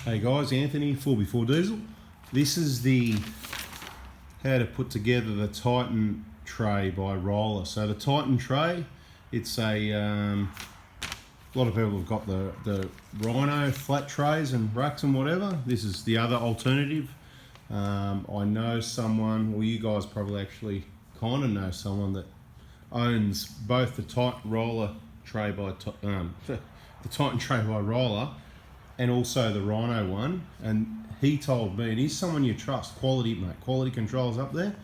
Hey guys, Anthony, 4x4 Diesel. This is the how to put together the Titan tray by Rola. So the Titan tray, it's a lot of people have got the Rhino flat trays and racks and whatever. This is the other alternative. I know someone, well, you guys probably actually kind of know someone that owns both the Titan Roller tray by the Titan tray by Rola and also the Rhino one. And he told me, and he's someone you trust, quality mate, quality controls up there.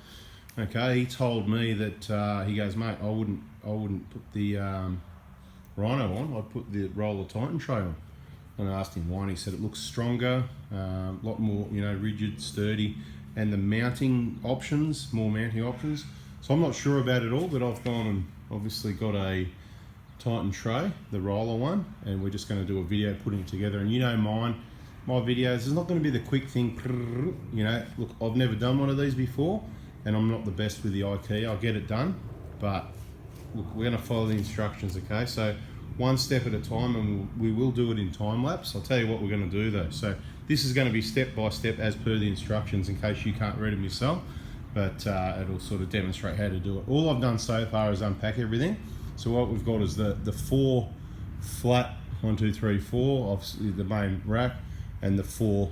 Okay, he told me that he goes, mate, I wouldn't put the Rhino on. I'd put the Roller Titan tray on. And I asked him why, and he said it looks stronger, a lot more, rigid, sturdy, and the mounting options, more mounting options. So I'm not sure about it all, but I've gone and obviously got a Titan tray, the Roller one, and we're just going to do a video putting it together. And my videos is not going to be the quick thing. Look, I've never done one of these before, and I'm not the best with the IKEA. I'll get it done, but look, we're going to follow the instructions, okay? So one step at a time, and we will do it in time lapse. I'll tell you what we're going to do though. So this is going to be step by step as per the instructions in case you can't read them yourself, but it'll sort of demonstrate how to do it. All I've done so far is unpack everything. So what we've got is the four flat, 1, 2, 3, 4, obviously the main rack, and the 4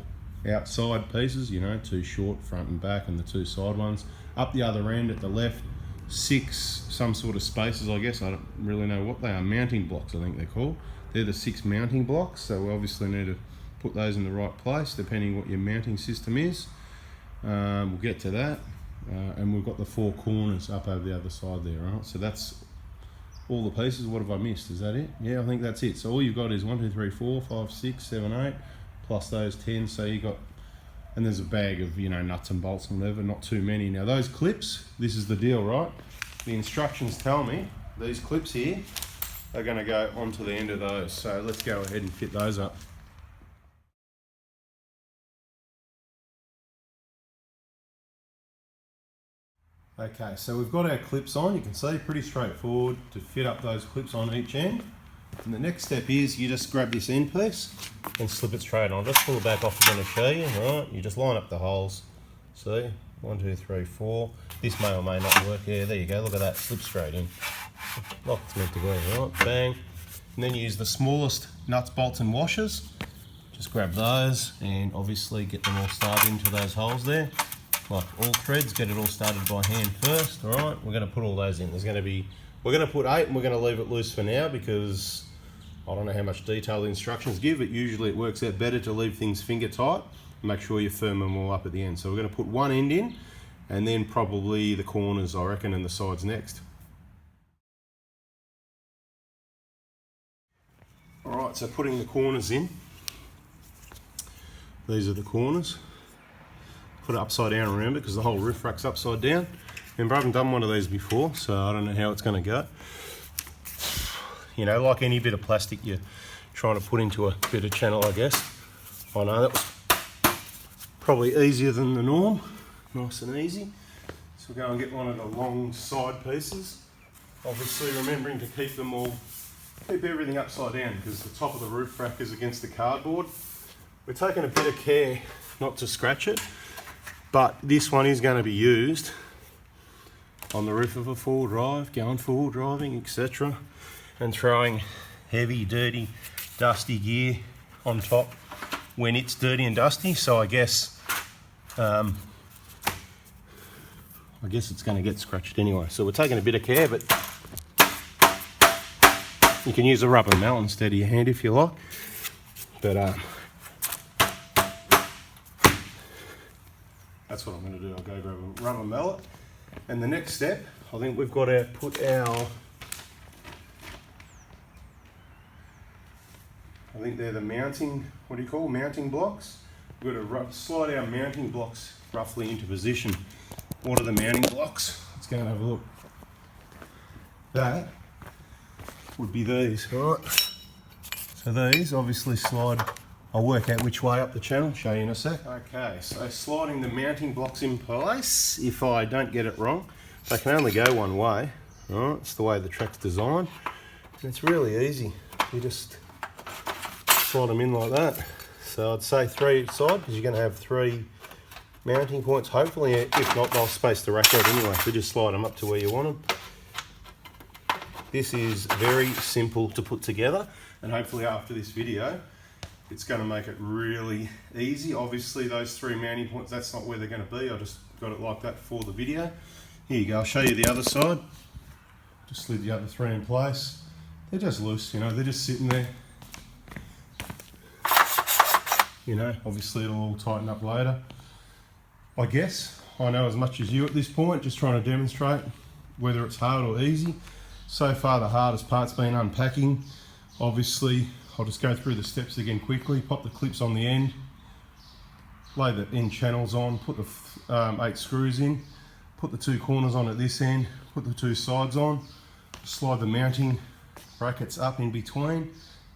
outside pieces, 2 short, front and back, and the 2 side ones. Up the other end at the left, 6 some sort of spaces, I guess. I don't really know what they are. Mounting blocks, I think they're called. They're the 6 mounting blocks, so we obviously need to put those in the right place depending what your mounting system is. We'll get to that. And we've got the 4 corners up over the other side there, right? So that's all the pieces. What have I missed? Is that it? Yeah, I think that's it. So all you've got is 1, 2, 3, 4, 5, 6, 7, 8, plus those 10. So you got, and there's a bag of nuts and bolts and whatever, not too many. Now those clips, this is the deal, right? The instructions tell me these clips here are going to go onto the end of those. So let's go ahead and fit those up. Okay, so we've got our clips on. You can see pretty straightforward to fit up those clips on each end. And the next step is you just grab this end piece and slip it straight on. Just pull it back off, I'm going to show you. Right, you just line up the holes. See, 1, 2, 3, 4. This may or may not work. Yeah, there you go. Look at that, slip straight in. Like it's meant to be. Right, bang. And then you use the smallest nuts, bolts, and washers. Just grab those and obviously get them all started into those holes there. Like all threads, get it all started by hand first. All right, we're going to put all those in. We're going to put 8 and we're going to leave it loose for now because I don't know how much detail the instructions give, but usually it works out better to leave things finger tight and make sure you firm them all up at the end. So we're going to put one end in and then probably the corners, I reckon, and the sides next. All right, so putting the corners in. These are the corners. Put it upside down around it because the whole roof rack's upside down. Remember, I haven't done one of these before, so I don't know how it's going to go. Like any bit of plastic you're trying to put into a bit of channel, I guess. I know that was probably easier than the norm. Nice and easy. So we'll go and get one of the long side pieces. Obviously remembering to keep everything upside down because the top of the roof rack is against the cardboard. We're taking a bit of care not to scratch it. But this one is going to be used on the roof of a 4-wheel drive, going 4-wheel driving, etc. And throwing heavy, dirty, dusty gear on top when it's dirty and dusty. So I guess it's going to get scratched anyway. So we're taking a bit of care, but you can use a rubber mallet instead of your hand if you like. But that's what I'm going to do. I'll go grab a rubber mallet. And the next step, I think we've got to put our, I think they're the mounting, mounting blocks. We've got to slide our mounting blocks roughly into position. What are the mounting blocks? Let's go and have a look. That would be these, all right? So these obviously slide. I'll work out which way up the channel, show you in a sec. Okay, so sliding the mounting blocks in place, if I don't get it wrong, they can only go one way, right? It's the way the track's designed. And it's really easy. You just slide them in like that. So I'd say 3 each side, because you're going to have 3 mounting points, hopefully. If not, they'll space the rack out anyway, so just slide them up to where you want them. This is very simple to put together, and hopefully after this video it's going to make it really easy. Obviously those 3 mounting points, that's not where they're going to be. I just got it like that for the video. Here you go, I'll show you the other side. Just slid the other 3 in place. They're just loose, you know, they're just sitting there. You know, obviously it'll all tighten up later. I guess I know as much as you at this point, just trying to demonstrate whether it's hard or easy. So far the hardest part's been unpacking. Obviously I'll just go through the steps again quickly. Pop the clips on the end, lay the end channels on, put the 8 screws in, put the 2 corners on at this end, put the 2 sides on, slide the mounting brackets up in between,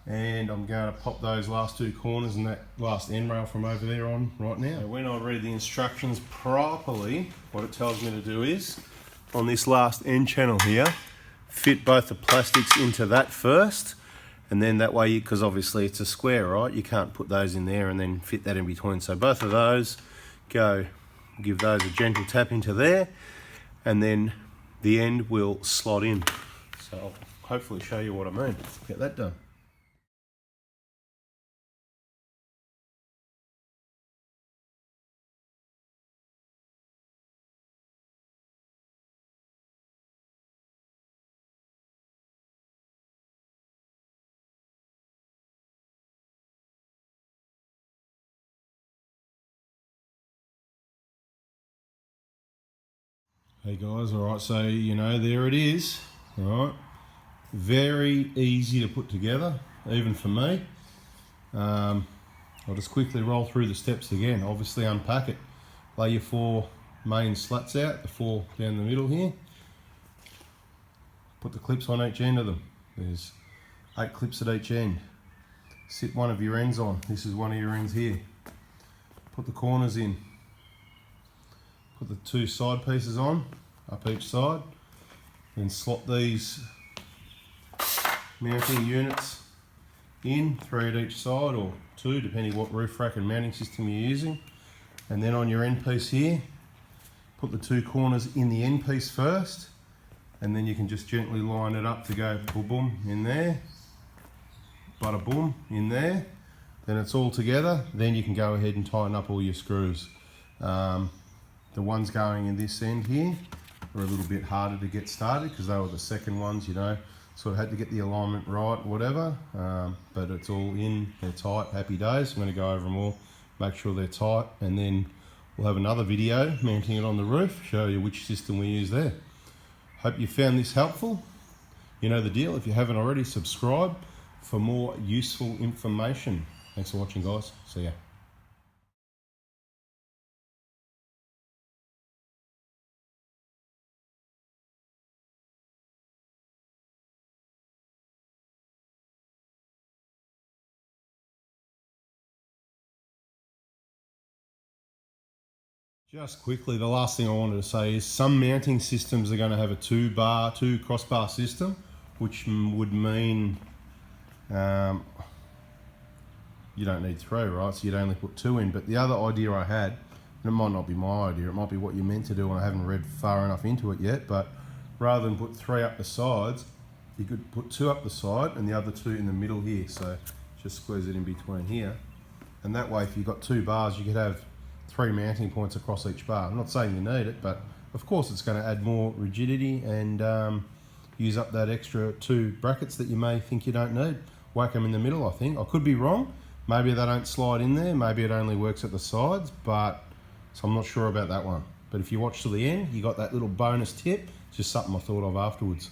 and I'm going to pop those last 2 corners and that last end rail from over there on right now. So when I read the instructions properly, what it tells me to do is, on this last end channel here, fit both the plastics into that first, and then that way, because obviously it's a square, right? You can't put those in there and then fit that in between. So both of those go, give those a gentle tap into there, and then the end will slot in. So I'll hopefully show you what I mean. Get that done. Hey guys, alright, so you know, there it is, alright, very easy to put together, even for me. I'll just quickly roll through the steps again. Obviously unpack it, lay your 4 main slats out, the 4 down the middle here, put the clips on each end of them. There's 8 clips at each end. Sit one of your ends on, this is one of your ends here. Put the corners in. Put the 2 side pieces on, up each side, then slot these mounting units in, 3 at each side, or 2 depending what roof rack and mounting system you're using. And then on your end piece here, put the 2 corners in the end piece first, and then you can just gently line it up to go boom boom in there, bada boom in there. Then it's all together, then you can go ahead and tighten up all your screws. The ones going in this end here are a little bit harder to get started because they were the second ones, you know, sort of had to get the alignment right, whatever, but it's all in, they're tight, happy days. I'm going to go over them all, make sure they're tight, and then we'll have another video mounting it on the roof, show you which system we use there. Hope you found this helpful. You know the deal, if you haven't already, subscribe for more useful information. Thanks for watching, guys. See ya. Just quickly, the last thing I wanted to say is some mounting systems are going to have a 2 crossbar system, which would mean you don't need 3, right? So you'd only put 2 in. But the other idea I had, and it might not be my idea, it might be what you're meant to do, and I haven't read far enough into it yet, but rather than put 3 up the sides, you could put 2 up the side and the other 2 in the middle here. So just squeeze it in between here. And that way, if you've got 2 bars, you could have 3 mounting points across each bar. I'm not saying you need it, but of course it's going to add more rigidity and use up that extra 2 brackets that you may think you don't need. Whack them in the middle, I think. I could be wrong. Maybe they don't slide in there. Maybe it only works at the sides, but so I'm not sure about that one. But if you watch to the end, you got that little bonus tip. It's just something I thought of afterwards.